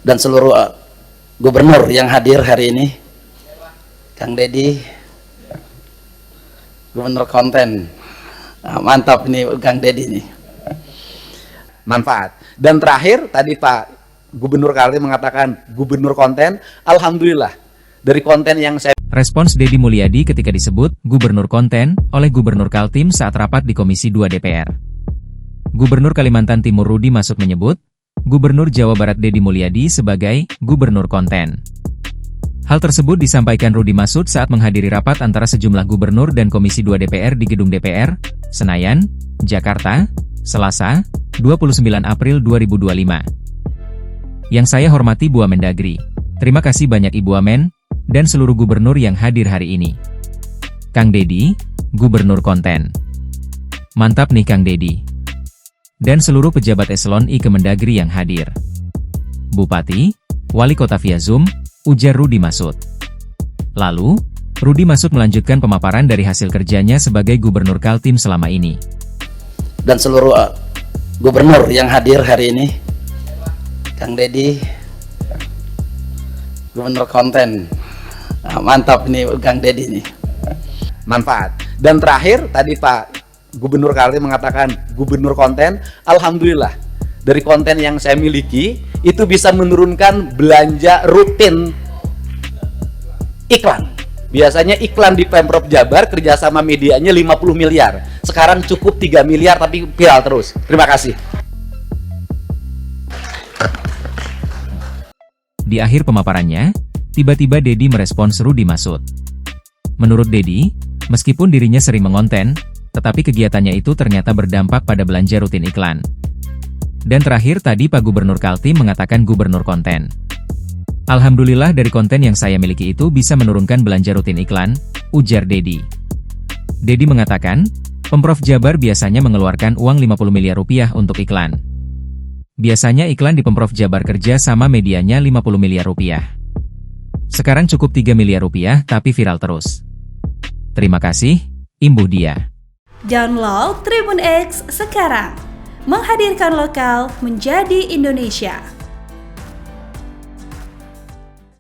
dan seluruh gubernur yang hadir hari ini, Kang Deddy, gubernur konten. Mantap nih Kang Deddy nih, manfaat. Dan terakhir tadi Pak Gubernur Kaltim mengatakan gubernur konten. Alhamdulillah dari konten yang saya... Respons Deddy Mulyadi ketika disebut gubernur konten oleh Gubernur Kaltim saat rapat di Komisi 2 DPR. Gubernur Kalimantan Timur Rudi Masud menyebut Gubernur Jawa Barat Deddy Mulyadi sebagai gubernur konten. Hal tersebut disampaikan Rudi Masud saat menghadiri rapat antara sejumlah gubernur dan Komisi 2 DPR di Gedung DPR, Senayan, Jakarta, Selasa, 29 April 2025. Yang saya hormati Bu Mendagri, terima kasih banyak Ibu Amen, dan seluruh gubernur yang hadir hari ini. Kang Deddy, gubernur konten. Mantap nih Kang Deddy. Dan seluruh pejabat eselon I Kemendagri yang hadir. Bupati, Wali Kota via Zoom, ujar Rudi Masud. Lalu, Rudi Masud melanjutkan pemaparan dari hasil kerjanya sebagai Gubernur Kaltim selama ini. Dan seluruh gubernur yang hadir hari ini, Kang Deddy, gubernur konten. Mantap nih Kang Deddy nih, manfaat. Dan terakhir tadi Pak Gubernur Kaltim mengatakan gubernur konten. Alhamdulillah dari konten yang saya miliki itu bisa menurunkan belanja rutin iklan. Biasanya iklan di Pemprov Jabar kerjasama medianya 50 miliar. Sekarang cukup 3 miliar tapi viral terus. Terima kasih. Di akhir pemaparannya, tiba-tiba Deddy merespons Rudi Masud. Menurut Deddy, meskipun dirinya sering mengonten, tetapi kegiatannya itu ternyata berdampak pada belanja rutin iklan. Dan terakhir tadi Pak Gubernur Kaltim mengatakan gubernur konten. Alhamdulillah dari konten yang saya miliki itu bisa menurunkan belanja rutin iklan, ujar Deddy. Deddy mengatakan, Pemprov Jabar biasanya mengeluarkan uang 50 miliar rupiah untuk iklan. Biasanya iklan di Pemprov Jabar kerja sama medianya 50 miliar rupiah. Sekarang cukup 3 miliar rupiah tapi viral terus. Terima kasih, imbuh dia. Download Tribun X sekarang, menghadirkan lokal menjadi Indonesia.